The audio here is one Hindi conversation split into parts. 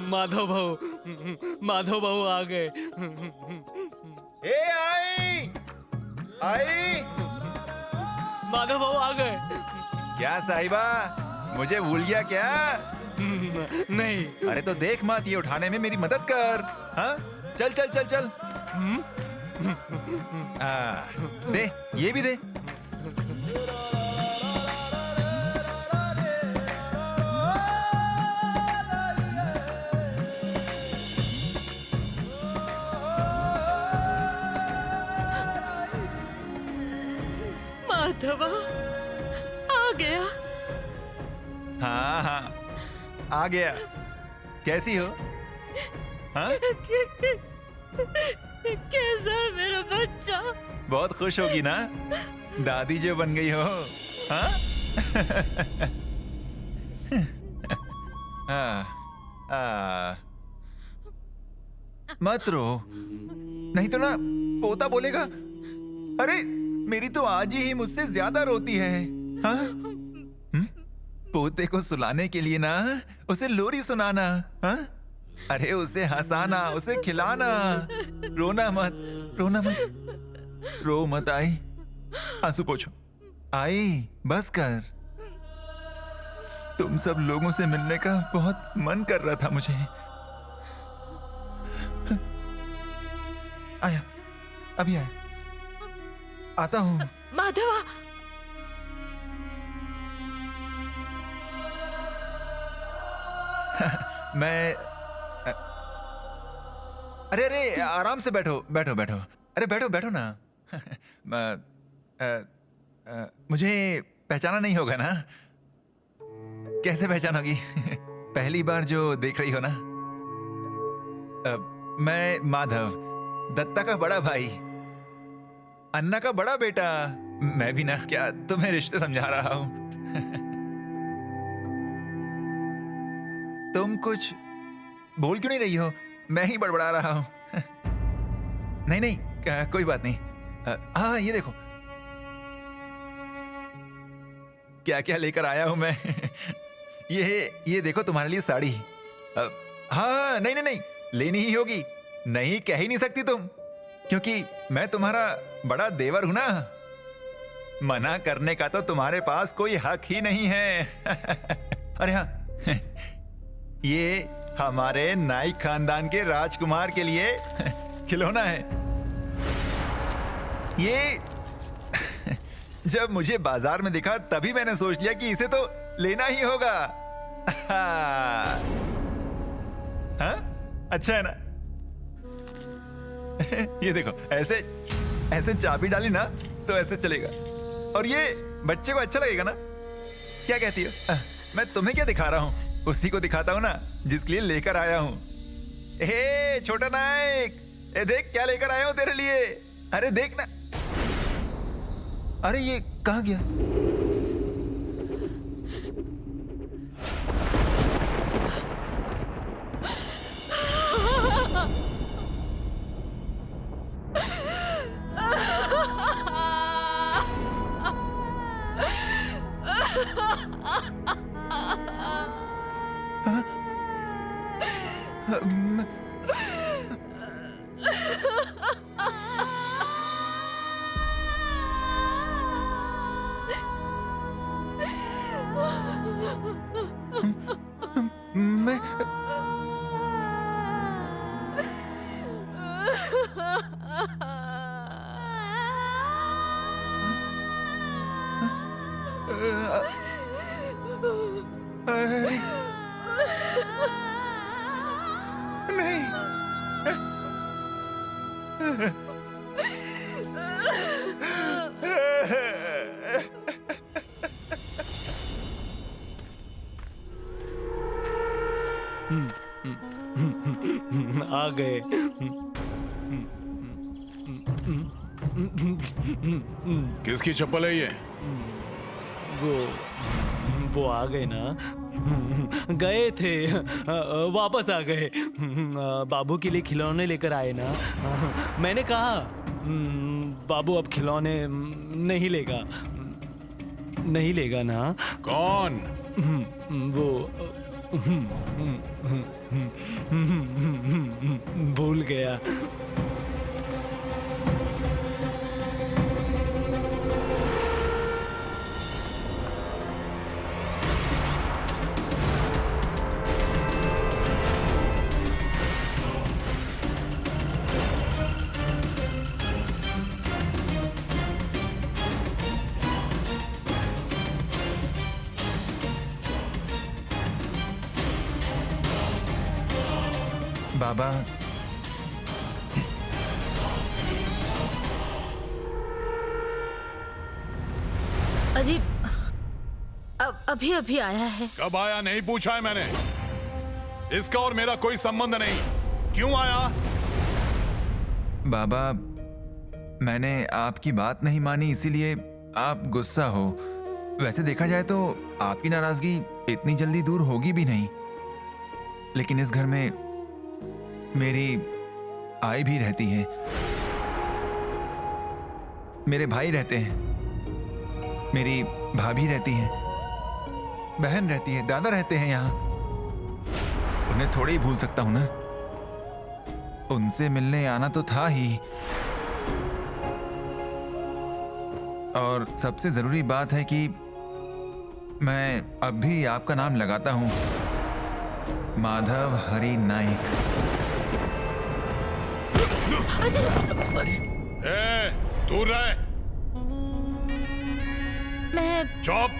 माधव भाऊ आ गए। ए आई आई, माधव भाऊ आ गए। क्या साहिबा, मुझे भूल गया क्या? नहीं। अरे तो देख मत, ये उठाने में मेरी मदद कर। हाँ, चल चल चल चल। दे, ये भी दे। माधवा आ गया। हाँ हाँ, आ गया। कैसी हो? हाँ? कैसा है मेरा बच्चा? बहुत खुश होगी ना, दादी जो बन गई हो। हाँ? मत रो, नहीं तो ना पोता बोलेगा, अरे मेरी तो आज ही मुझसे ज्यादा रोती है। हाँ? पोते को सुलाने के लिए ना उसे लोरी सुनाना। हाँ? अरे उसे हंसाना, उसे खिलाना। रोना मत, रोना मत, रो मत आई। आंसू पोछो। आई बस कर। तुम सब लोगों से मिलने का बहुत मन कर रहा था मुझे। आया, अभी आया, आता हूँ। माधवा, मैं अरे अरे आराम से बैठो बैठो बैठो। अरे बैठो बैठो ना। मुझे पहचाना नहीं होगा ना? कैसे पहचानोगी? पहली बार जो देख रही हो ना। मैं माधव, दत्ता का बड़ा भाई, अन्ना का बड़ा बेटा। मैं भी ना क्या तुम्हें रिश्ते समझा रहा हूं। तुम कुछ बोल क्यों नहीं रही हो? मैं ही बड़बड़ा रहा हूं। नहीं नहीं, कोई बात नहीं। हाँ ये देखो क्या क्या लेकर आया हूं मैं। ये देखो तुम्हारे लिए साड़ी। हाँ नहीं नहीं नहीं, लेनी ही होगी। नहीं कह ही नहीं सकती तुम, क्योंकि मैं तुम्हारा बड़ा देवर हूं ना। मना करने का तो तुम्हारे पास कोई हक ही नहीं है। अरे हाँ, ये हमारे नाइक खानदान के राजकुमार के लिए खिलौना है। ये जब मुझे बाजार में दिखा तभी मैंने सोच लिया कि इसे तो लेना ही होगा। हाँ? अच्छा है ना? ये देखो, ऐसे ऐसे चाबी डाली ना तो ऐसे चलेगा, और ये बच्चे को अच्छा लगेगा ना? क्या कहती हो? मैं तुम्हें क्या दिखा रहा हूं, उसी को दिखाता हूं ना जिसके लिए लेकर आया हूं। ए छोटा नायक, ए देख क्या लेकर आया हूं तेरे लिए। अरे देख ना। अरे ये कहां गया? मैं अरे नहीं। आ गए। किसकी चप्पल है ये? वो आ गए ना। गए थे, वापस आ गए। बाबू के लिए खिलौने लेकर आए ना। मैंने कहा बाबू अब खिलौने नहीं लेगा ना। कौन? भूल गया। बाबा, अजी अभी अभी आया है। कब आया नहीं पूछा है मैंने। इसका और मेरा कोई संबंध नहीं। क्यों आया? बाबा, मैंने आपकी बात नहीं मानी इसीलिए आप गुस्सा हो। वैसे देखा जाए तो आपकी नाराजगी इतनी जल्दी दूर होगी भी नहीं, लेकिन इस घर में मेरी आई भी रहती है, मेरे भाई रहते हैं, मेरी भाभी रहती है, बहन रहती है, दादा रहते हैं यहाँ। उन्हें थोड़े ही भूल सकता हूं ना। उनसे मिलने आना तो था ही। और सबसे जरूरी बात है कि मैं अब भी आपका नाम लगाता हूं, माधव हरि नाइक। ए, दूर रहे। मैं चुप।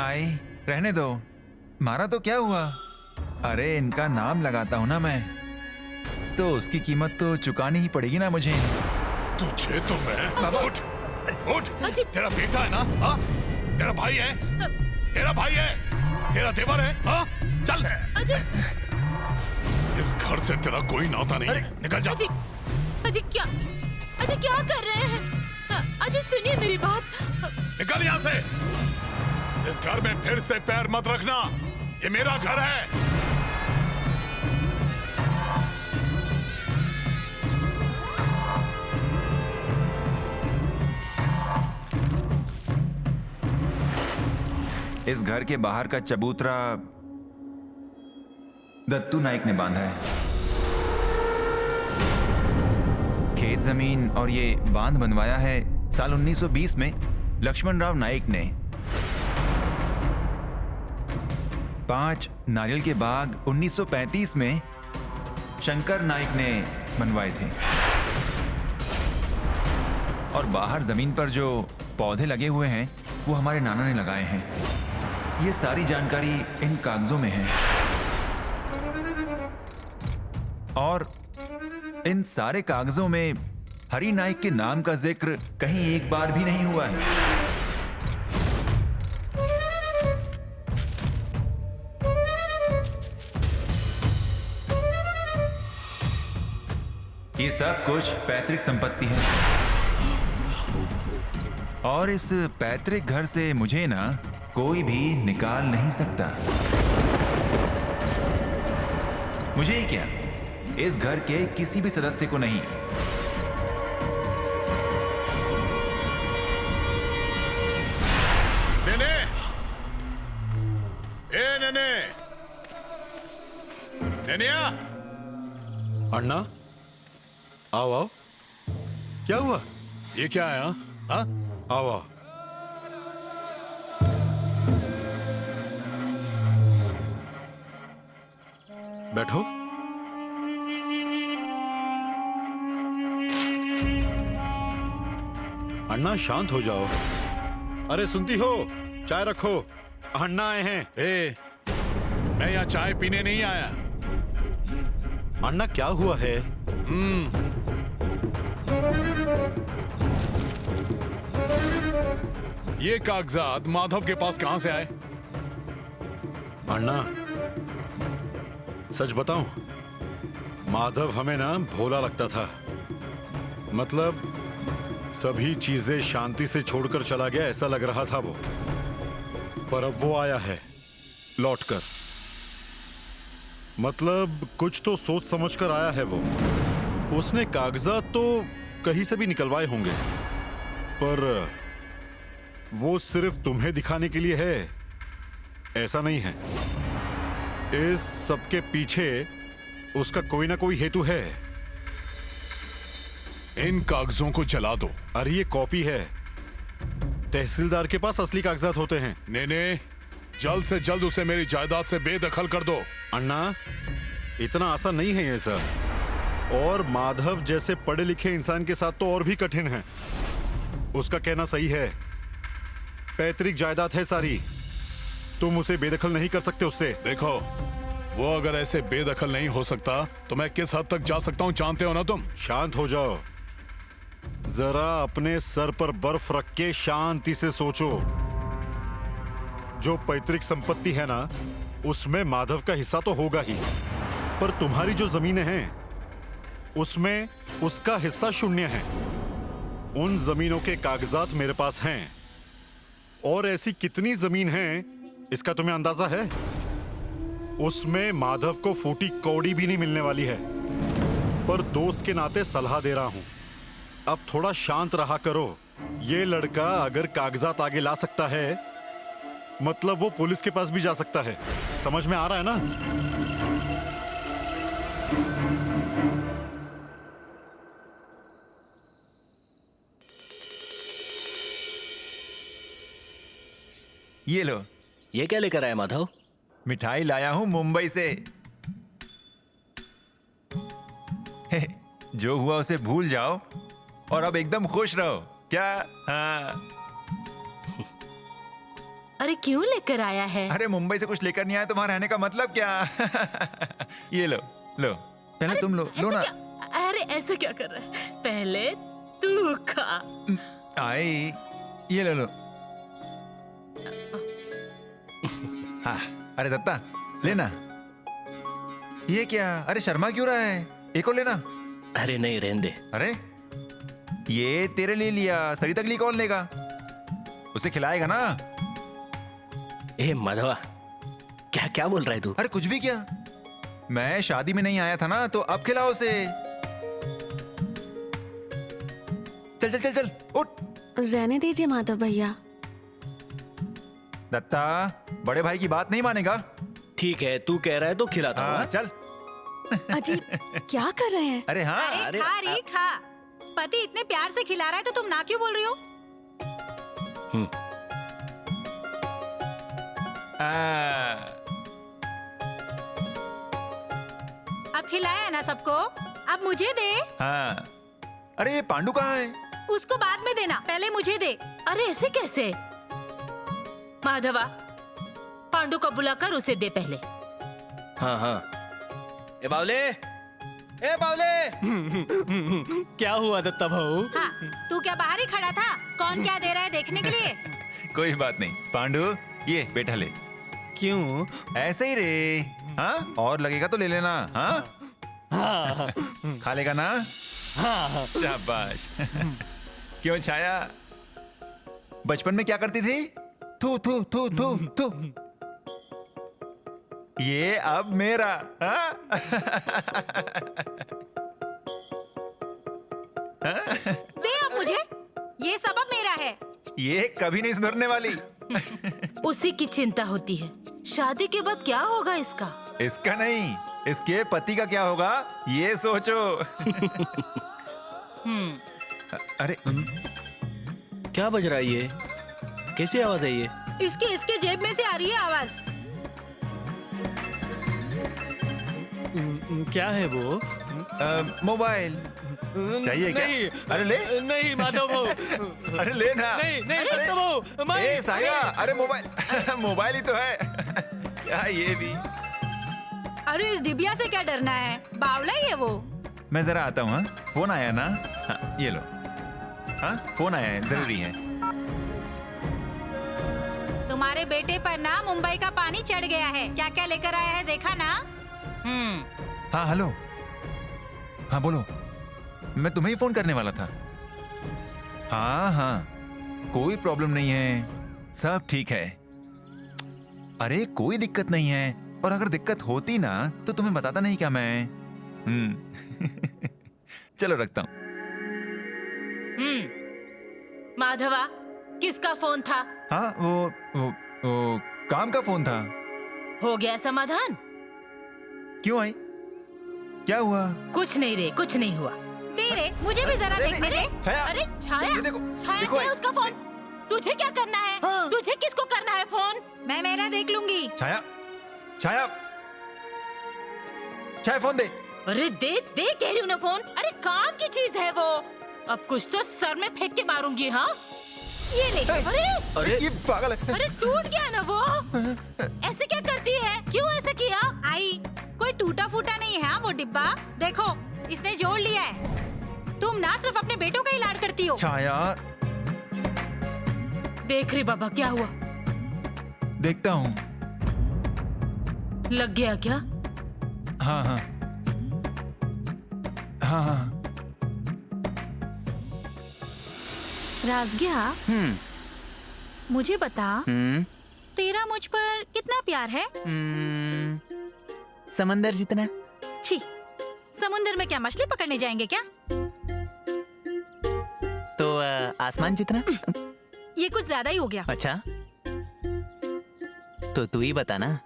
आई, रहने दो। मारा तो क्या हुआ? अरे इनका नाम लगाता हूं ना मैं, तो उसकी कीमत तो चुकानी ही पड़ेगी ना मुझे। तुझे तो मैं। बाबा। उठ, उठ। अजी। तेरा बेटा है ना? हाँ? तेरा भाई है? तेरा भाई है? तेरा देवर है? हाँ? चल। अजी इस घर से तेरा कोई नाता नहीं है। निकल जा। अजी अजी क्या कर रहे हैं? अजी सुनिए मेरी बात। निकल यहाँ से। इस घर में फिर से पैर मत रखना। ये मेरा घर है। इस घर के बाहर का चबूतरा दत्तू नाइक ने बांधा है। खेत जमीन और ये बांध बनवाया है साल 1920 में लक्ष्मण राव नाइक ने। 5 नारियल के बाग 1935 में शंकर नाइक ने बनवाए थे। और बाहर जमीन पर जो पौधे लगे हुए हैं वो हमारे नाना ने लगाए हैं। ये सारी जानकारी इन कागजों में है। और इन सारे कागजों में हरि नाइक के नाम का जिक्र कहीं एक बार भी नहीं हुआ है। ये सब कुछ पैतृक संपत्ति है और इस पैतृक घर से मुझे ना कोई भी निकाल नहीं सकता। मुझे ही क्या, इस घर के किसी भी सदस्य को नहीं। नेने, ए नेने, नेनिया। अन्ना, आओ आओ। क्या हुआ? ये क्या है? हाँ? आओ आओ। बैठो। अन्ना शांत हो जाओ। अरे सुनती हो, चाय रखो। अन्ना आए हैं। ए, मैं यहाँ चाय पीने नहीं आया। अन्ना क्या हुआ है? ये कागजात माधव के पास कहां से आए? अन्ना सच बताऊं, माधव हमें ना भोला लगता था। मतलब सभी चीजें शांति से छोड़कर चला गया ऐसा लग रहा था वो। पर अब वो आया है लौटकर। मतलब कुछ तो सोच समझकर आया है वो। उसने कागजात तो कहीं से भी निकलवाए होंगे, पर वो सिर्फ तुम्हें दिखाने के लिए है ऐसा नहीं है। इस सबके पीछे उसका कोई ना कोई हेतु है। इन कागजों को जला दो। अरे ये कॉपी है, तहसीलदार के पास असली कागजात होते हैं। नेने, जल्द से जल्द उसे मेरी जायदाद से बेदखल कर दो। अन्ना, इतना आसान नहीं है ये सब। और माधव जैसे पढ़े लिखे इंसान के साथ तो और भी कठिन है। उसका कहना सही है, पैतृक जायदाद है सारी, तुम उसे बेदखल नहीं कर सकते उससे। देखो, वो अगर ऐसे बेदखल नहीं हो सकता तो मैं किस हद तक जा सकता हूँ जानते हो ना तुम। शांत हो जाओ, जरा अपने सर पर बर्फ रख के शांति से सोचो। जो पैतृक संपत्ति है ना, उसमें माधव का हिस्सा तो होगा ही, पर तुम्हारी जो जमीनें हैं उसमें उसका हिस्सा शून्य है। उन जमीनों के कागजात मेरे पास हैं, और ऐसी कितनी जमीन है इसका तुम्हें अंदाजा है? उसमें माधव को फूटी कौड़ी भी नहीं मिलने वाली है। पर दोस्त के नाते सलाह दे रहा हूं, अब थोड़ा शांत रहा करो। ये लड़का अगर कागजात आगे ला सकता है, मतलब वो पुलिस के पास भी जा सकता है। समझ में आ रहा है ना? ये लो, ये क्या लेकर आया माधव? मिठाई लाया हूं मुंबई से। हे, जो हुआ उसे भूल जाओ और अब एकदम खुश रहो, क्या? हाँ। अरे क्यों लेकर आया है? अरे मुंबई से कुछ लेकर नहीं आया तो वहां रहने का मतलब क्या? ये लो, लो, पहले तुम लो, लो ना। अरे ऐसा क्या कर रहा है? पहले तू खा। आई, ये ले लो। हाँ, अरे दत्ता, लेना। ये क्या? अरे शर्मा क्यों रहा है? एक और लेना। अरे नहीं, रहने दे। अरे ये तेरे लिए लिया, सरिता के लिए कौन लेगा? उसे खिलाएगा ना? ए माधवा, क्या क्या बोल रहा है तू? अरे कुछ भी क्या, मैं शादी में नहीं आया था ना, तो अब खिलाओ उसे। चल चल चल चल, उठ। रहने दीजिए माधव भैया। दत्ता, बड़े भाई की बात नहीं मानेगा। ठीक है, तू कह रहा है तो खिलाता हूँ। हाँ, हाँ? चल। अजी क्या कर रहे हैं? अरे हाँ, अरे खा रही खा। पति इतने प्यार से खिला रहा है तो तुम ना क्यों बोल रही हो? अब खिलाया ना सबको, अब मुझे दे। हाँ। अरे ये पांडु कहाँ है? उसको बाद में देना, पहले मुझे दे। अरे ऐसे कैसे? माधवा, पांडु को बुलाकर उसे दे पहले। हाँ हाँ। ए बावले, ए बावले। क्या हुआ दत्ता भाऊ? हाँ, तू क्या बाहर ही खड़ा था? कौन क्या दे रहा है देखने के लिए? कोई बात नहीं पांडु, ये बेटा ले। क्यों? ऐसे ही रे। हाँ, और लगेगा तो ले लेना। हाँ, हाँ खा लेगा ना? हाँ। शाबाश। क्यों छाया, बचपन में क्या करती थी? थू थू थू थू थू। ये अब मेरा। हाँ? दे अब मुझे, ये सब अब मेरा है। ये कभी नहीं सुधरने वाली। उसी की चिंता होती है, शादी के बाद क्या होगा इसका? इसका नहीं, इसके पति का क्या होगा ये सोचो। अरे क्या बज रहा है ये? कैसी आवाज है ये? इसके जेब में से आ रही है आवाज। क्या है वो? मोबाइल चाहिए क्या? नहीं, अरे ले। नहीं माधव भाऊ। अरे ले ना। नहीं नहीं दत्ता भाऊ, मैं- ए साहिबा, अरे मोबाइल मोबाइल ही तो है। क्या ये भी? अरे इस डिबिया से क्या डरना है, बावला ही है वो। मैं जरा आता हूँ। हाँ, फोन आया ना? हाँ, ये लो। हाँ, फोन आया है, जरूरी है। तुम्हारे बेटे पर ना मुंबई का पानी चढ़ गया है। क्या क्या लेकर आया है देखा ना? हाँ हेलो, हाँ बोलो, मैं तुम्हें ही फोन करने वाला था। हाँ हाँ, कोई प्रॉब्लम नहीं है, सब ठीक है। अरे कोई दिक्कत नहीं है, और अगर दिक्कत होती ना तो तुम्हें बताता नहीं क्या मैं? चलो रखता हूँ। माधवा, किसका फोन था? हाँ वो काम का फोन था। हो गया समाधान? क्यों आई? क्या हुआ? कुछ नहीं रे, कुछ नहीं हुआ। दे रे, मुझे भी जरा अरे देखने दे। छाया, अरे छाया, ये देखो, छाया देखो दे आई। उसका फोन। तुझे क्या करना है? हाँ। तुझे किसको करना है फोन? मैं मेरा देख लूंगी। छाया, छाया, छाया फोन दे। अरे दे दे कह रही हूँ ना फोन। अरे काम की चीज है वो। अब कुछ तो सर में फेंक के मारूंगी। हाँ ये ले। अरे ये पागल है। अरे टूट गया ना वो। ऐसे क्या करती है? क्यों ऐसे किया? आई, कोई टूटा फूटा नहीं है वो डिब्बा। देखो, इसने जोड़ लिया है। तुम ना सिर्फ अपने बेटों का ही लाड करती हो। छाया, देख रही बाबा क्या हुआ? देखता हूँ। लग गया क्या? हाँ हाँ हाँ हाँ। राजगिया, मुझे बता, तेरा मुझ पर कितना प्यार है? समंदर जितना। छी, समुंदर में क्या मछली पकड़ने जाएंगे क्या? तो आसमान जितना। ये कुछ ज्यादा ही हो गया। अच्छा, तो तू ही बता ना।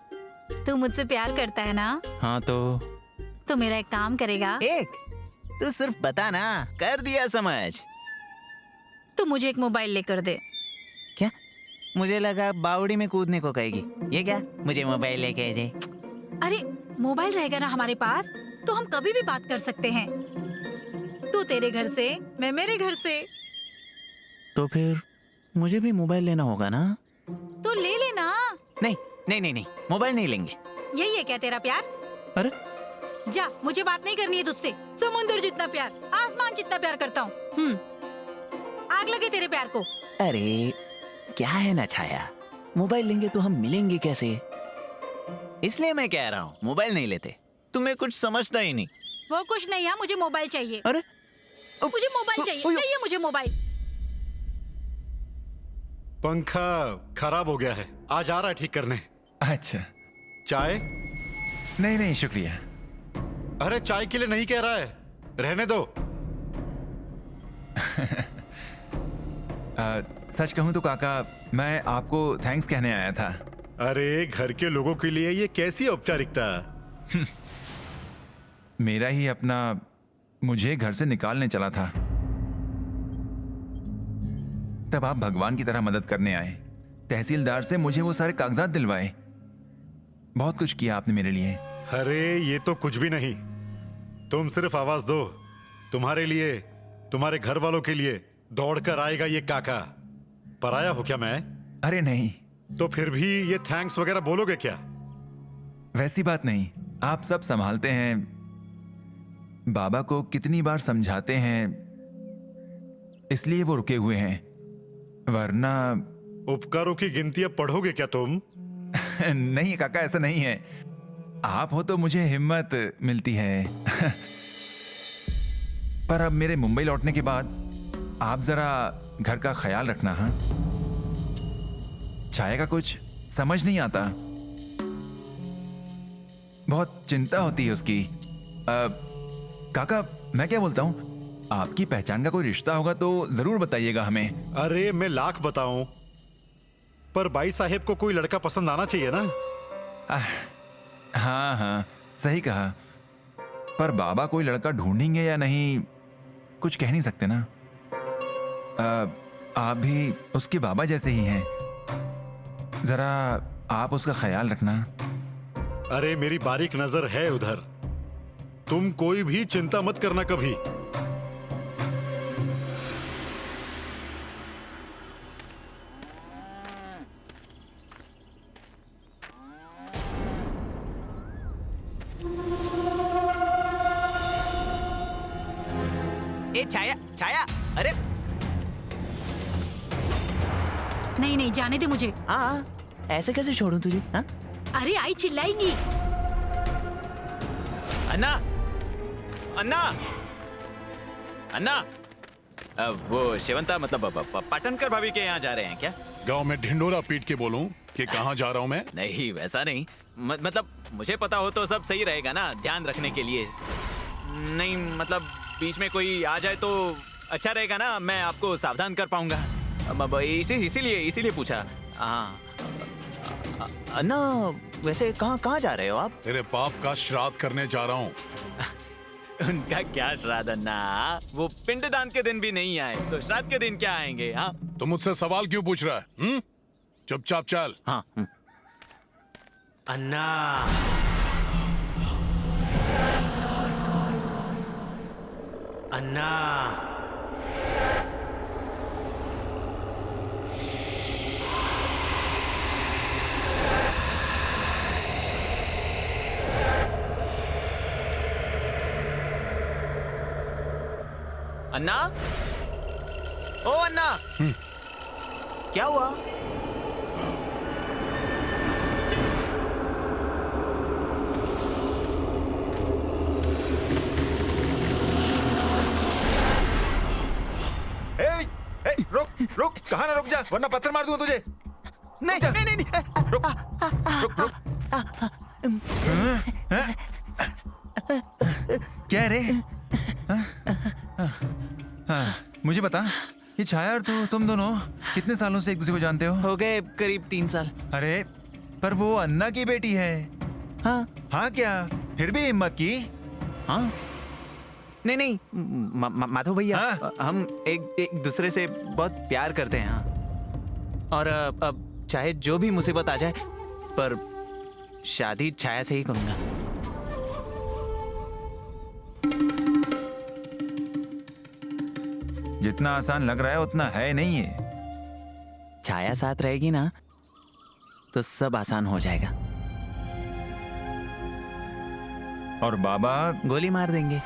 तू मुझसे प्यार करता है ना? हाँ तो मेरा एक काम करेगा? एक, तू सिर्फ बता ना, कर दिया समझ। तू मुझे एक मोबाइल लेकर दे। क्या? मुझे लगा बावड़ी में कूदने को कहेगी। ये क्या? मुझे मोबाइल लेके दे। अरे मोबाइल रहेगा ना हमारे पास, तो हम कभी भी बात कर सकते हैं। तू तेरे घर से, मैं मेरे घर से। तो फिर मुझे भी मोबाइल लेना होगा ना? तो ले लेना। नहीं नहीं नहीं नहीं, मोबाइल नहीं लेंगे। यही है क्या तेरा प्यार? अरे जा, मुझे बात नहीं करनी है तुझसे। समुंदर जितना प्यार, आसमान जितना प्यार करता हूँ। आग लगे तेरे प्यार को। अरे क्या है ना छाया, मोबाइल लेंगे तो हम मिलेंगे कैसे? इसलिए मैं कह रहा हूँ मोबाइल नहीं लेते। तुम्हें कुछ समझता ही नहीं। वो कुछ नहीं है, मुझे मोबाइल चाहिए। अरे मुझे मोबाइल चाहिए, चाहिए मुझे मोबाइल। पंखा खराब हो गया है, आज आ रहा है ठीक करने। अच्छा, चाय? नहीं नहीं शुक्रिया। अरे चाय के लिए नहीं कह रहा है, रहने दो। सच कहूं तो काका, मैं आपको थैंक्स कहने आया था। अरे घर के लोगों के लिए ये कैसी औपचारिकता? मेरा ही अपना मुझे घर से निकालने चला था, तब आप भगवान की तरह मदद करने आए। तहसीलदार से मुझे वो सारे कागजात दिलवाए। बहुत कुछ किया आपने मेरे लिए। अरे ये तो कुछ भी नहीं, तुम सिर्फ आवाज दो, तुम्हारे लिए, तुम्हारे घर वालों के लिए दौड़कर आएगा ये काका। पराया हो क्या मैं? अरे नहीं, तो फिर भी ये थैंक्स वगैरह बोलोगे क्या? वैसी बात नहीं। आप सब संभालते हैं, बाबा को कितनी बार समझाते हैं, इसलिए वो रुके हुए हैं, वरना उपकारों की गिनती अब पढ़ोगे क्या तुम? नहीं काका, ऐसा नहीं है। आप हो तो मुझे हिम्मत मिलती है। पर अब मेरे मुंबई लौटने के बाद आप जरा घर का ख्याल रखना। हाँ, छाया का कुछ समझ नहीं आता, बहुत चिंता होती है उसकी। काका मैं क्या बोलता हूँ, आपकी पहचान का कोई रिश्ता होगा तो जरूर बताइएगा हमें। अरे मैं लाख बताऊं, पर बाई साहेब को कोई लड़का पसंद आना चाहिए ना। हाँ हाँ सही कहा, पर बाबा कोई लड़का ढूंढेंगे या नहीं कुछ कह नहीं सकते ना। आप भी उसके बाबा जैसे ही हैं, जरा आप उसका ख्याल रखना। अरे मेरी बारीक नजर है उधर, तुम कोई भी चिंता मत करना कभी। ए छाया, छाया, अरे नहीं नहीं, जाने दे मुझे। हाँ, ऐसे कैसे छोड़ूं तुझे? हाँ? अरे आई चिल्लाएंगी। अन्ना, अन्ना, अन्ना, वो शिवंता मतलब पाटनकर भाभी के यहाँ जा रहे हैं क्या? गांव में ढिंडोरा पीट के बोलूं कि कहाँ जा रहा हूं मैं? नहीं वैसा नहीं, मतलब मुझे पता हो तो सब सही रहेगा ना, ध्यान रखने के लिए। नहीं मतलब बीच में कोई आ जाए तो अच्छा रहेगा ना, मैं आपको सावधान कर पाऊंगा। इसीलिए पूछा। हाँ अन्ना वैसे कहाँ कहाँ जा रहे हो आप? तेरे बाप का श्राद्ध करने जा रहा हूँ। उनका क्या श्राद्ध अन्ना? वो पिंडदान के दिन भी नहीं आए तो श्राद्ध के दिन क्या आएंगे? हाँ तो मुझसे सवाल क्यों पूछ रहा है? चुपचाप चल। हाँ। अन्ना, अन्ना, अन्ना, ओ अन्ना, क्या हुआ? रुक रुक, कहाँ ना रुक जा, वरना पत्थर मार दूंगा तुझे। नहीं नहीं नहीं, नहीं। रुक रुक रुक। क्या है रे? हाँ, मुझे बता, ये छाया और तुम दोनों कितने सालों से एक दूसरे को जानते हो? हो गए करीब 3 साल। अरे पर वो अन्ना की बेटी है। हाँ हाँ क्या? फिर भी हिम्मत की। हाँ, नहीं नहीं माधव भैया, हाँ? हम एक दूसरे से बहुत प्यार करते हैं। हाँ। और अब चाहे जो भी मुसीबत आ जाए, पर शादी छाया से ही करूंगा। जितना आसान लग रहा है उतना है नहीं है। छाया साथ रहेगी ना तो सब आसान हो जाएगा। और बाबा? गोली मार देंगे।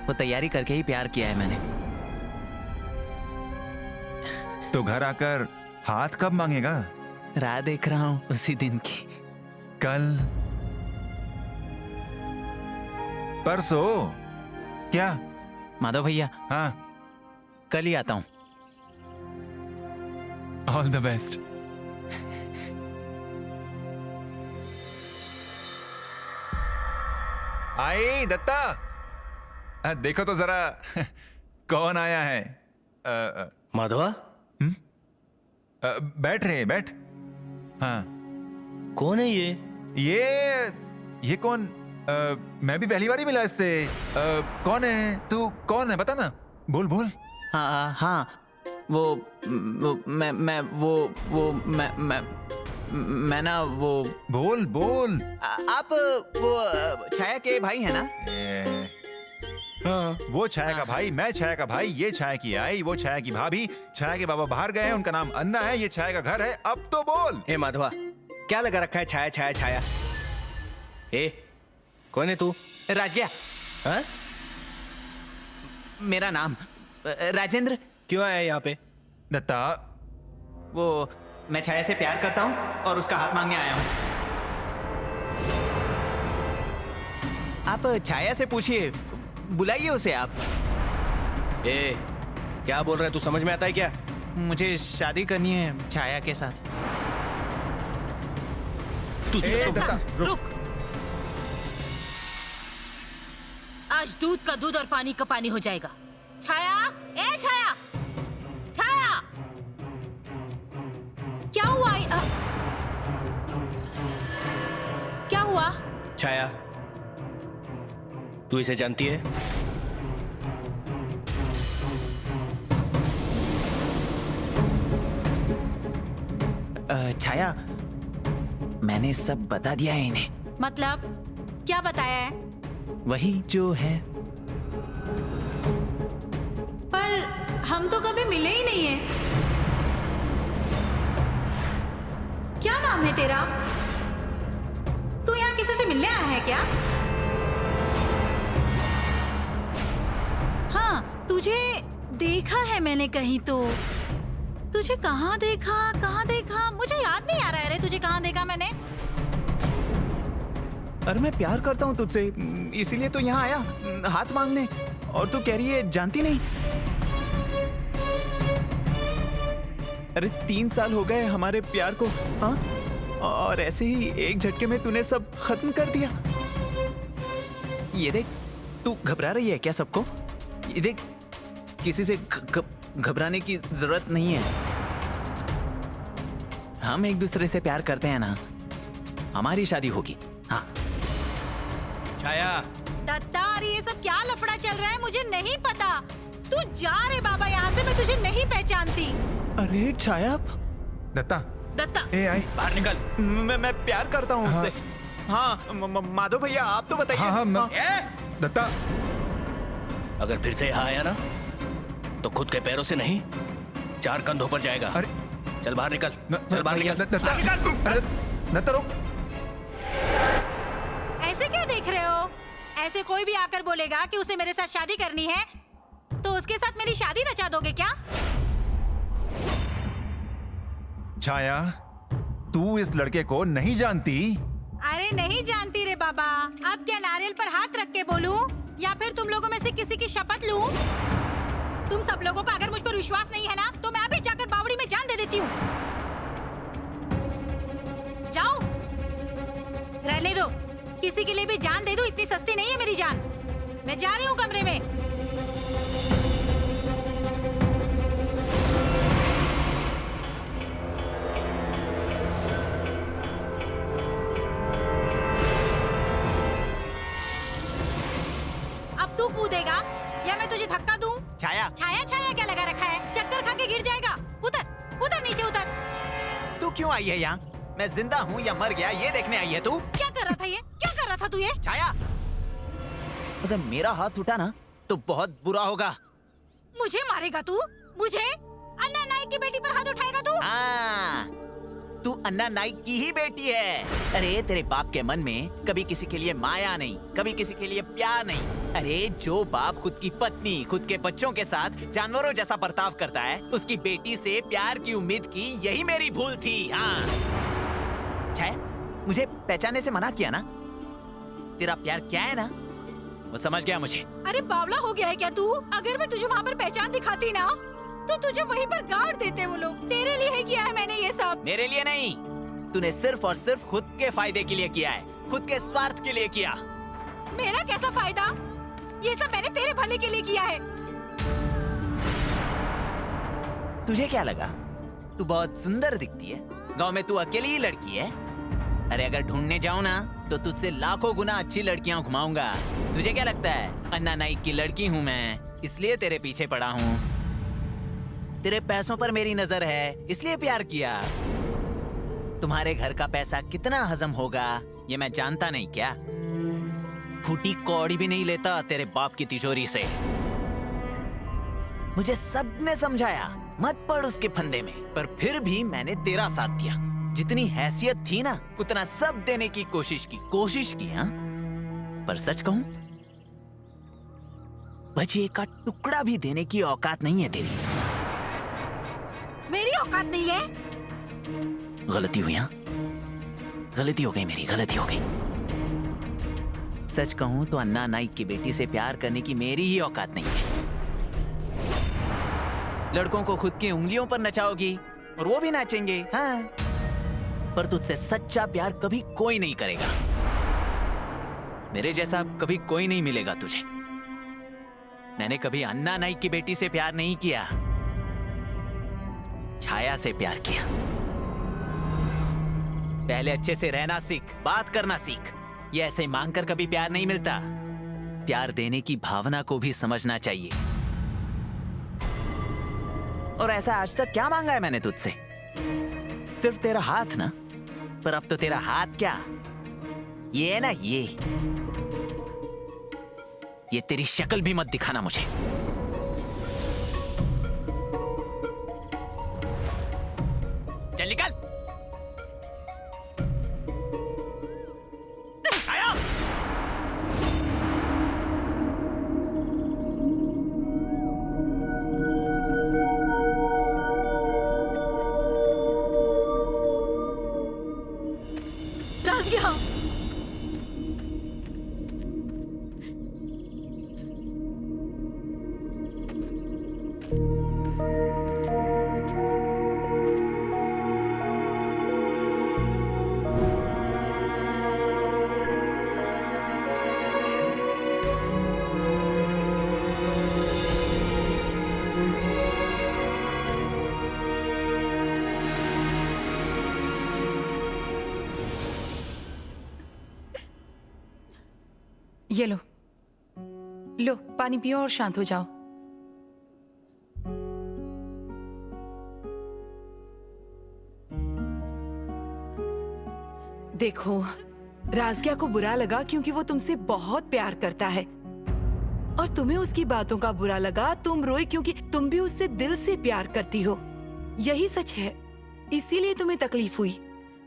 वो तैयारी करके ही प्यार किया है मैंने। तो घर आकर हाथ कब मांगेगा? राह देख रहा हूँ उसी दिन की। कल? परसों? क्या? माधव भैया, हाँ, कल ही आता हूँ। All the best. आई दत्ता, देखो तो जरा कौन आया है। माधवा, बैठ रहे, बैठ। हाँ, कौन है ये? ये कौन? मैं भी पहली बार ही मिला इससे। कौन है तू? कौन है बता ना, बोल बोल। हाँ हाँ, वो मैं ना वो बोल बोल। आप वो छाया के भाई है ना? हाँ, वो छाया का भाई, मैं छाया का भाई, ये छाया की आई, वो छाया की भाभी। छाया के बाबा बाहर गए हैं, उनका नाम अन्ना है, ये छाया का घर है। अब तो बोल। ए माधवा, क्या लगा रखा है छाया छाया छाया? ए, कौन है तू? राजगिया, हाँ? मेरा नाम राजेंद्र। क्यों आया यहाँ पे? दत्ता, वो मैं छाया से प्यार करता हूँ और उसका हाथ मांगने आया हूँ। आप छाया से पूछिए, बुलाइए उसे आप। ए, क्या बोल रहा है तू? समझ में आता है क्या? मुझे शादी करनी है छाया के साथ। तू दत्ता, रुक। आज दूध का दूध और पानी का पानी हो जाएगा। छाया, ए छाया, छाया, क्या हुआ? क्या हुआ? छाया, तू इसे जानती है? छाया, मैंने सब बता दिया है इन्हें। मतलब क्या बताया है? वही जो है। पर हम तो कभी मिले ही नहीं है। क्या नाम है तेरा? तू यहाँ किसी से मिलने आया है क्या? हाँ, तुझे देखा है मैंने कहीं तो। तुझे कहाँ देखा? मुझे याद नहीं आ रहा है रे, तुझे कहाँ देखा मैंने? अरे मैं प्यार करता हूँ तुझसे, इसीलिए तो यहाँ आया हाथ मांगने, और तू कह रही है जानती नहीं। अरे 3 साल हो गए हमारे प्यार को, हाँ? और ऐसे ही एक झटके में तूने सब खत्म कर दिया। ये देख, तू घबरा रही है क्या सबको? ये देख, किसी से घबराने की जरूरत नहीं है। हम एक दूसरे से प्यार करते हैं ना, हमारी शादी होगी। हाँ छाया, दत्ता, अरे ये सब क्या लफड़ा चल रहा है, मुझे नहीं पता। तू जा रे बाबा यहाँ से, मैं तुझे नहीं पहचानती। अरे छाया, दत्ता, दत्ता, ए आई। बाहर निकल। मैं प्यार करता हूँ उससे। हाँ माधव भैया, आप तो बताइए। हाँ, हाँ, ए, दत्ता, अगर फिर से यहाँ आया ना तो खुद के पैरों से नहीं, 4 कंधों पर जाएगा। अरे चल बाहर निकल, चल बाहर निकल। दत्ता, अरे, दत्ता रुक। ऐसे क्या देख रहे हो? ऐसे कोई भी आकर बोलेगा कि उसे मेरे साथ शादी करनी है तो उसके साथ मेरी शादी रचा दोगे क्या? छाया, तू इस लड़के को नहीं जानती। अरे नहीं जानती रे बाबा। अब क्या नारियल पर हाथ रख के बोलूं या फिर तुम लोगों में से किसी की शपथ लूं? तुम सब लोगों का अगर मुझ पर विश्वास नहीं है ना तो मैं अभी जाकर बावड़ी में जान दे देती हूँ। जाओ, रहने दो। किसी के लिए भी जान दे दो, इतनी सस्ती नहीं है मेरी जान। मैं जा रही हूँ कमरे में। अब तू कूदेगा या मैं तुझे धक्का दूं? छाया, छाया छाया क्या लगा रखा है? चक्कर खा के गिर जाएगा। उतर उतर, नीचे उतर। तू क्यों आई है यहाँ? मैं जिंदा हूँ या मर गया ये देखने आई है तू? क्या कर रहा था ये? क्या कर रहा था तू ये? छाया, अगर मेरा हाथ टूटा ना तो बहुत बुरा होगा। मुझे मारेगा तू? मुझे? अन्ना नाइक की बेटी पर हाथ उठाएगा तू? हाँ, तू अन्ना नाइक की ही बेटी है। अरे तेरे बाप के मन में कभी किसी के लिए माया नहीं, कभी किसी के लिए प्यार नहीं। अरे जो बाप खुद की पत्नी, खुद के बच्चों के साथ जानवरों जैसा बर्ताव करता है, उसकी बेटी से प्यार की उम्मीद की, यही मेरी भूल थी। हाँ छाया, मुझे पहचानने से मना किया ना? तेरा प्यार क्या है ना, वो समझ गया मुझे। अरे बावला हो गया है क्या तू? अगर मैं तुझे वहाँ पर पहचान दिखाती ना तो तुझे वहीं पर गाड़ देते वो लोग। तेरे लिए ही किया है मैंने ये सब। मेरे लिए नहीं, तूने सिर्फ और सिर्फ खुद के फायदे के लिए किया है, खुद के स्वार्थ के लिए किया। मेरा कैसा फायदा? ये सब मैंने तेरे भले के लिए किया है। तुझे क्या लगा तू बहुत सुंदर दिखती है? गांव में तू अकेली ही लड़की है। अरे अगर ढूंढने जाऊं ना तो तुझसे लाखों गुना अच्छी लड़कियां घुमाऊंगा। तुझे क्या लगता है अन्ना नाइक की लड़की हूँ मैं, इसलिए तेरे पीछे पड़ा हूँ? तेरे पैसों पर मेरी नजर है इसलिए प्यार किया। तुम्हारे घर का पैसा कितना हजम होगा ये मैं जानता नहीं क्या? फूटी कौड़ी भी नहीं लेता तेरे बाप की तिजोरी से। मुझे सबने समझाया मत पड़ उसके फंदे में, पर फिर भी मैंने तेरा साथ दिया। जितनी हैसियत थी ना उतना सब देने की कोशिश की। हाँ, पर सच कहूं, भजिए का टुकड़ा भी देने की औकात नहीं है तेरी। मेरी औकात नहीं है? गलती हुई। हाँ, गलती हो गई मेरी, गलती हो गई। सच कहूं तो अन्ना नाइक की बेटी से प्यार करने की मेरी ही औकात नहीं है। लड़कों को खुद की उंगलियों पर नचाओगी और वो भी नाचेंगे। हाँ, पर तुझसे सच्चा प्यार कभी कोई नहीं करेगा। मेरे जैसा कभी कोई नहीं मिलेगा तुझे। मैंने कभी अन्ना नाइक की बेटी से प्यार नहीं किया, छाया से प्यार किया। पहले अच्छे से रहना सीख, बात करना सीख। ये ऐसे मांगकर कभी प्यार नहीं मिलता। प्यार देने की भावना को भी समझना चाहिए। और ऐसा आज तक क्या मांगा है मैंने तुझसे? सिर्फ तेरा हाथ ना, पर अब तो तेरा हाथ क्या, ये है ना, ये तेरी शक्ल भी मत दिखाना मुझे। चल निकल। आया। राजिया, ये लो, लो पानी पियो और शांत हो जाओ। देखो, राजगिया को बुरा लगा क्योंकि वो तुमसे बहुत प्यार करता है और तुम्हें उसकी बातों का बुरा लगा। तुम रोई क्योंकि तुम भी उससे दिल से प्यार करती हो। यही सच है, इसीलिए तुम्हें तकलीफ हुई।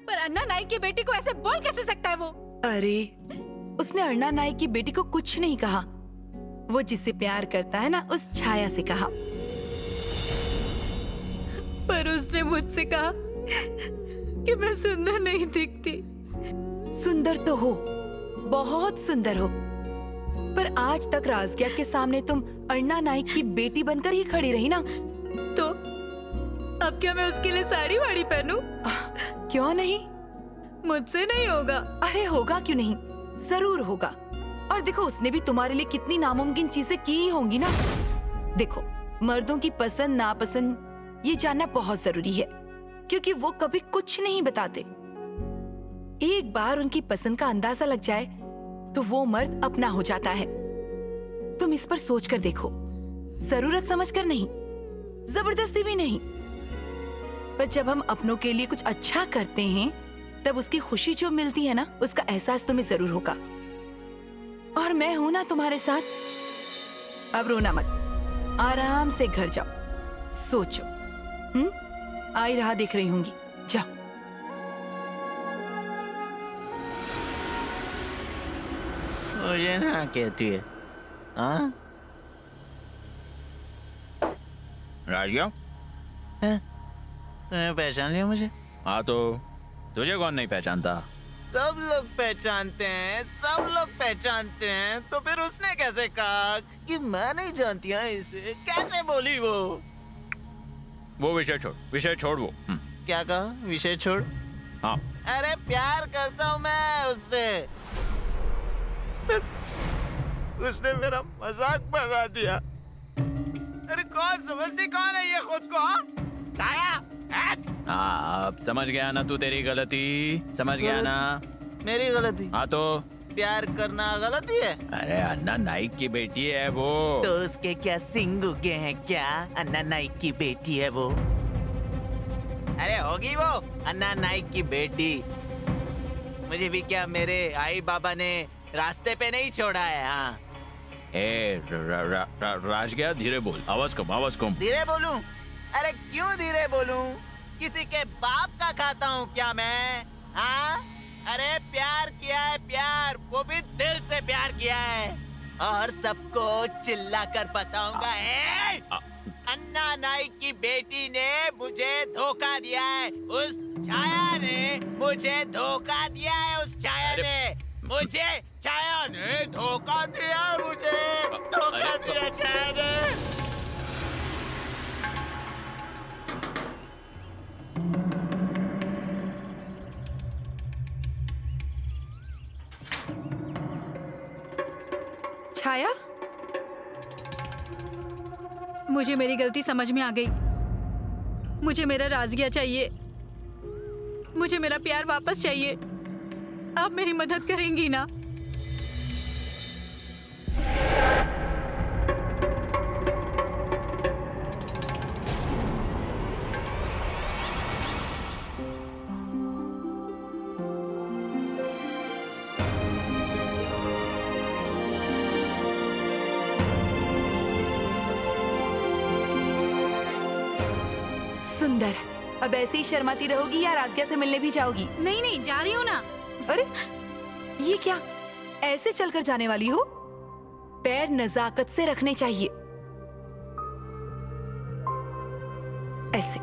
पर अन्ना नाइक की बेटी को ऐसे बोल कैसे सकता है वो? अरे, उसने अन्ना नाइक की बेटी को कुछ नहीं कहा। वो जिससे प्यार करता है ना, उस छाया से कहा। पर उसने मुझसे कहा कि मैं सुंदर नहीं दिखती। सुंदर तो हो, बहुत सुंदर हो, पर आज तक राजगिया के सामने तुम अन्ना नाइक की बेटी बनकर ही खड़ी रही ना। तो अब क्या मैं उसके लिए साड़ी वाड़ी पहनूं? क्यों नहीं? मुझसे नहीं होगा। अरे होगा क्यों नहीं, जरूर होगा। और देखो, उसने भी तुम्हारे लिए कितनी नामुमकिन चीजें की होंगी ना। देखो, मर्दों की पसंद नापसंद ये जानना बहुत जरूरी है, क्योंकि वो कभी कुछ नहीं बताते। एक बार उनकी पसंद का अंदाजा लग जाए तो वो मर्द अपना हो जाता है। तुम इस पर सोच कर देखो, जरूरत समझकर नहीं, जबरदस्ती भी नहीं। पर जब हम अपनों के लिए कुछ अच्छा करते हैं, तब उसकी खुशी जो मिलती है ना, उसका एहसास तुम्हें जरूर होगा। और मैं हूं ना तुम्हारे साथ। अब रोना मत, आराम से घर जाओ, सोचो। आई राह देख रही होंगी, जाओ। मुझे ना कहती है, हाँ? राजगिया, तूने पहचान लिया मुझे? हाँ, तो तुझे कौन नहीं पहचानता? सब लोग पहचानते हैं, सब लोग पहचानते हैं। तो फिर उसने कैसे कहा कि मैं नहीं जानती है इसे? कैसे बोली वो विषय छोड़ वो। क्या कहा? विषय छोड़? हाँ। अरे प्यार करता हूँ मैं उससे। उसने मेरा मजाक बना दिया। अरे कौन समझती कौन है ये खुद को? छाया, हाँ, अब समझ गया ना तू तेरी गलती? समझ गया ना? मेरी गलती? हाँ, तो प्यार करना गलती है? अरे अन्ना नाइक की बेटी है वो। तो उसके क्या सिंग उगे हैं क्या? अन्ना नाइक की बेटी है वो। अरे होगी वो अन्ना नाइक की बेटी। मुझे भी क्या मेरे आई बाबा ने रास्ते पे नहीं छोड़ा है? हाँ। राजगिया, धीरे बोल, आवाज कम। धीरे बोलूं? अरे क्यों धीरे बोलूं? किसी के बाप का खाता हूँ क्या मैं? हाँ? अरे प्यार किया है, प्यार, वो भी दिल से प्यार किया है, और सबको चिल्ला कर बताऊंगा। अन्ना नाइक की बेटी ने मुझे धोखा दिया है। उस छाया ने मुझे धोखा दिया है। उस छाया ने मुझे छाया ने धोखा दिया। मुझे धोखा दिया छाया ने। छाया, मुझे मेरी गलती समझ में आ गई। मुझे मेरा राजगिया चाहिए। मुझे मेरा प्यार वापस चाहिए। आप मेरी मदद करेंगी ना? सुंदर, अब ऐसे ही शर्माती रहोगी या राजगिया से मिलने भी जाओगी? नहीं नहीं, जा रही हूँ ना। अरे ये क्या, ऐसे चलकर जाने वाली हो? पैर नजाकत से रखने चाहिए, ऐसे।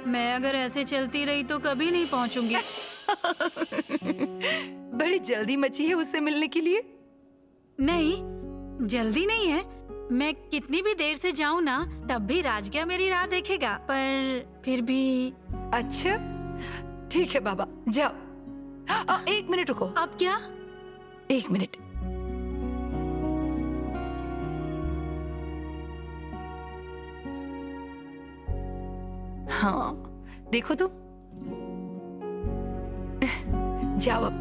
मैं अगर ऐसे चलती रही तो कभी नहीं पहुँचूंगी। बड़ी जल्दी मची है उससे मिलने के लिए। नहीं, जल्दी नहीं है। मैं कितनी भी देर से जाऊं ना, तब भी राजगिया मेरी राह देखेगा। पर फिर भी। अच्छा ठीक है बाबा, जाओ। एक मिनट रुको। अब क्या? एक मिनट। हाँ देखो तो। जाओ अब।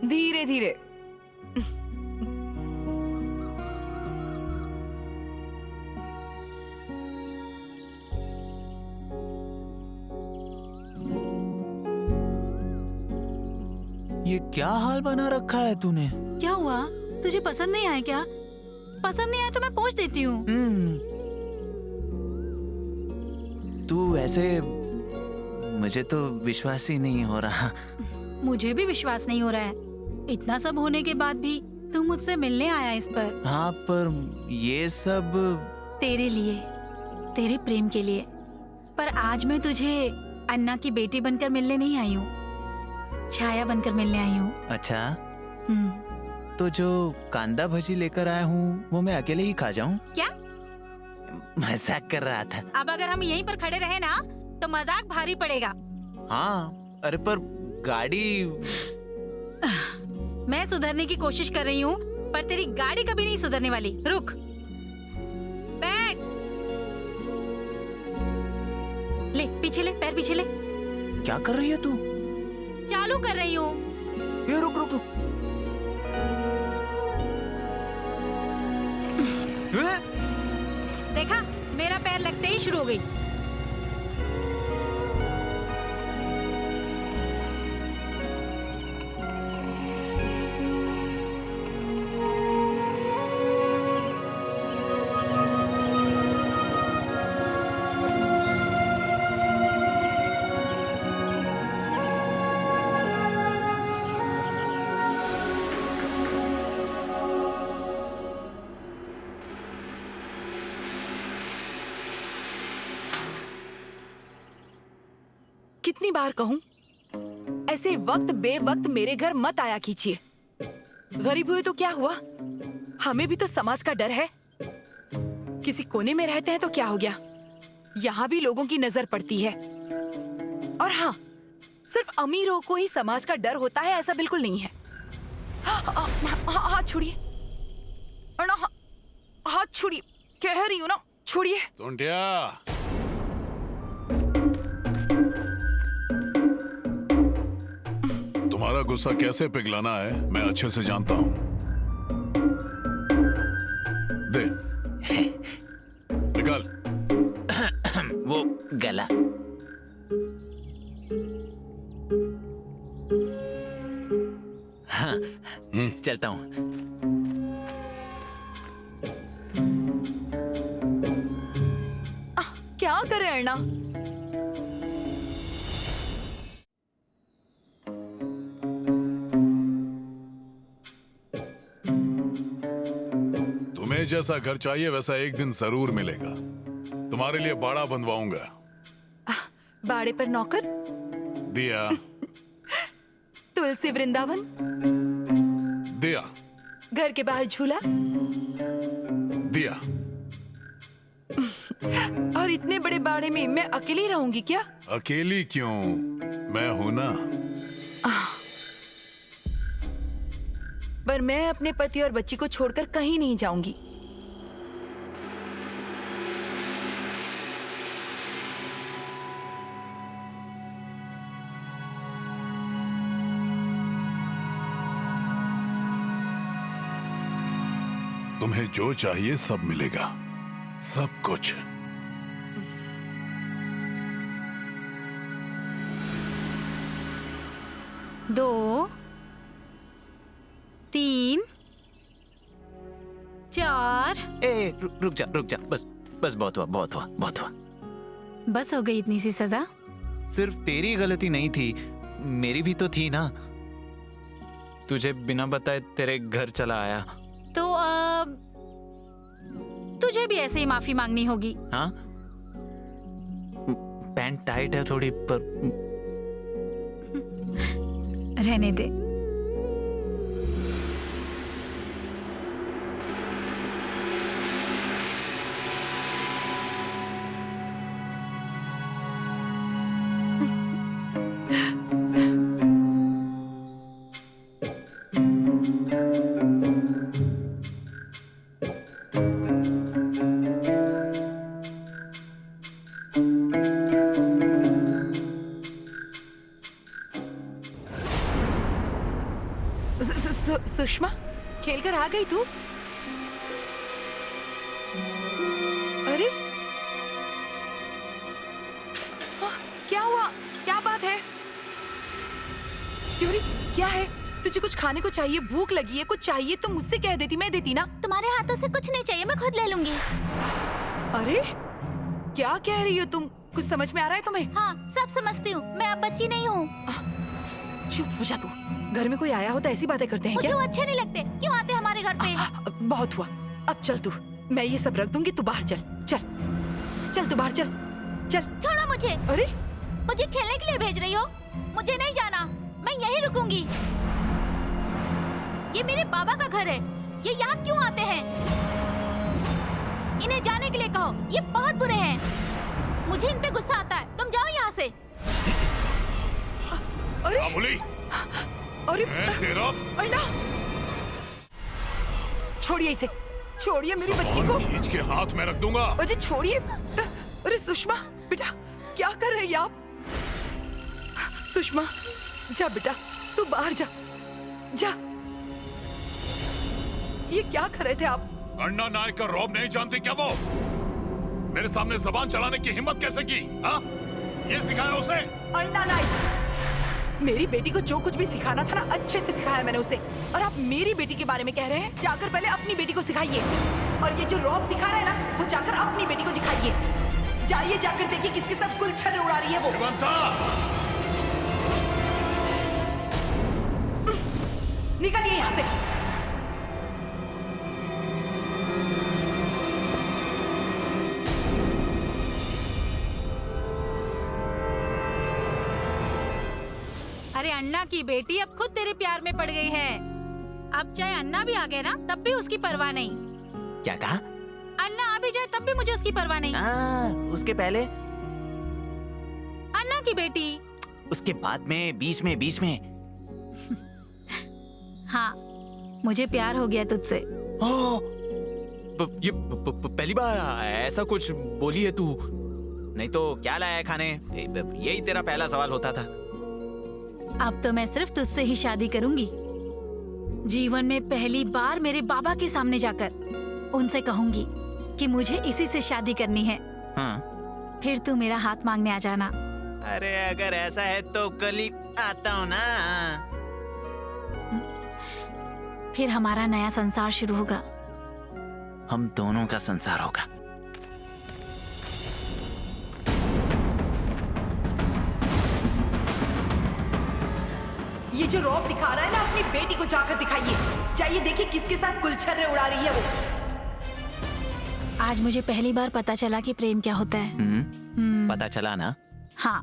धीरे धीरे। ये क्या हाल बना रखा है तूने? क्या हुआ? तुझे पसंद नहीं आया क्या? पसंद नहीं आया तो मैं पोंछ देती हूँ। तू ऐसे, मुझे तो विश्वास ही नहीं हो रहा। मुझे भी विश्वास नहीं हो रहा है। इतना सब होने के बाद भी तू मुझसे मिलने आया इस पर। हाँ पर ये सब तेरे लिए, तेरे प्रेम के लिए। पर आज मैं तुझे अन्ना की बेटी बनकर मिलने नहीं आई हूँ, छाया बनकर मिलने आई हूँ। अच्छा, तो जो कांदा भजी लेकर आया हूँ वो मैं अकेले ही खा जाऊँ? क्या? मजाक कर रहा था। अब अगर हम यहीं पर खड़े रहे ना तो मजाक भारी पड़ेगा। हाँ, अरे पर गाड़ी। मैं सुधरने की कोशिश कर रही हूँ पर तेरी गाड़ी कभी नहीं सुधरने वाली। रुक, बैठ, ले पीछे ले, पैर पीछे ले। क्या कर रही है तू? चालू कर रही हूँ। ये रुक रुक रुक। देखा, मेरा पैर लगते ही शुरू हो गई। कितनी बार कहूं, ऐसे वक्त बेवक्त मेरे घर मत आया कीजिए। गरीब हुए तो क्या हुआ, हमें भी तो समाज का डर है। किसी कोने में रहते हैं तो क्या हो गया, यहाँ भी लोगों की नजर पड़ती है। और हाँ, सिर्फ अमीरों को ही समाज का डर होता है ऐसा बिल्कुल नहीं है। हाथ छोड़िए, हाथ छोड़िए, कह रही हूँ ना, छोड़िए। टुंटिया, तुम्हारा गुस्सा कैसे पिघलाना है मैं अच्छे से जानता हूं। दे, निकाल। वो गला। हाँ, चलता हूँ। क्या कर रहे हैं अर्णा? तुम्हें जैसा घर चाहिए वैसा एक दिन जरूर मिलेगा। तुम्हारे लिए बाड़ा बनवाऊंगा। बाड़े पर नौकर? दिया। तुलसी वृंदावन? दिया। घर के बाहर झूला? दिया। और इतने बड़े बाड़े में मैं अकेली रहूंगी क्या? अकेली क्यों, मैं हूं ना। पर मैं अपने पति और बच्ची को छोड़कर कहीं नहीं जाऊंगी। तुम्हें जो चाहिए सब मिलेगा, सब कुछ। दो, तीन, चार। रुक जा, रुक जा। बस बस, बहुत हुआ, बहुत हुआ, बहुत हुआ। बस हो गई इतनी सी सजा? सिर्फ तेरी गलती नहीं थी, मेरी भी तो थी ना। तुझे बिना बताए तेरे घर चला आया। तो अब तुझे भी ऐसे ही माफी मांगनी होगी। हाँ, पैंट टाइट है थोड़ी, पर रहने दे। सुषमा, खेल कर आ गई तू? अरे क्या हुआ? क्या बात है? क्यों रे, क्या है? तुझे कुछ खाने को चाहिए? भूख लगी है? कुछ चाहिए तो मुझसे कह देती, मैं देती ना। तुम्हारे हाथों से कुछ नहीं चाहिए, मैं खुद ले लूंगी। अरे क्या कह रही हो तुम? कुछ समझ में आ रहा है तुम्हें? हाँ, सब समझती हूँ, मैं अब बच्ची नहीं हूँ। चुप हो जा तू। घर में कोई आया हो तो ऐसी बातें करते हैं मुझे क्या? वो अच्छे नहीं लगते, क्यों आते हमारे घर पे? बहुत हुआ, अब चल तू। मैं ये सब रख दूंगी, तू बाहर चल। चल चल, तू बाहर चल। चल। छोड़ो मुझे। अरे मुझे खेलने के लिए भेज रही हो? मुझे नहीं जाना, मैं यहीं रुकूंगी। ये मेरे बाबा का घर है, ये यहाँ क्यों आते हैं? इन्हें जाने के लिए कहो, ये बहुत बुरे हैं। मुझे इन पे गुस्सा आता है, तुम जाओ यहाँ से। अरे बाबुली, अरे मैं तेरा अन्ना, छोड़िए इसे, छोड़िए मेरी बच्ची को। खींच के हाथ में रख दूंगा। अजय छोड़िए। अरे सुषमा बेटा, क्या कर रही हैं आप? सुषमा जा बेटा, तू बाहर जा, जा। ये क्या कर रहे थे आप? अन्ना नायक का रौब नहीं जानती क्या वो? मेरे सामने जबान चलाने की हिम्मत कैसे की? हाँ? ये सिखाया उसे? अन्ना नाइक, मेरी बेटी को जो कुछ भी सिखाना था ना, अच्छे से सिखाया मैंने उसे। और आप मेरी बेटी के बारे में कह रहे हैं? जाकर पहले अपनी बेटी को सिखाइए। और ये जो रौब दिखा रहा है ना, वो जाकर अपनी बेटी को दिखाइए। जाइए, जाकर देखिए किसके साथ गुलछर्रे उड़ा रही है वो। निकलिए यहाँ से। अरे अन्ना की बेटी अब खुद तेरे प्यार में पड़ गई है। अब चाहे अन्ना भी आ गए ना, तब भी उसकी परवाह नहीं। क्या कहा? अन्ना आ भी जाए तब भी मुझे उसकी परवाह नहीं। उसके पहले, अन्ना की बेटी। उसके बाद में, बीच में। हाँ, मुझे प्यार हो गया तुझसे। ये पहली बार ऐसा कुछ बोली है तू। नहीं तो क्या लाया है खाने? यही तेरा पहला सवाल होता था। अब तो मैं सिर्फ तुझसे ही शादी करूंगी। जीवन में पहली बार मेरे बाबा के सामने जाकर उनसे कहूंगी कि मुझे इसी से शादी करनी है। हाँ। फिर तू मेरा हाथ मांगने आ जाना। अरे अगर ऐसा है तो कल ही आता हूँ ना। फिर हमारा नया संसार शुरू होगा। हम दोनों का संसार होगा। ये जो रौब दिखा रहा है ना, अपनी बेटी को जाकर दिखाइए। जाइए देखिए किसके साथ गुलछर्रे उड़ा रही है वो। आज मुझे पहली बार पता चला कि प्रेम क्या होता है। पता चला ना? हाँ।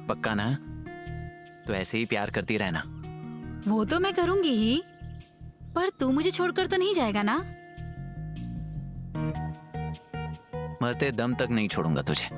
पक्का ना? तो ऐसे ही प्यार करती रहना। वो तो मैं करूंगी ही, पर तू मुझे छोड़कर तो नहीं जाएगा ना? मरते दम तक नहीं छोड़ूंगा तुझे।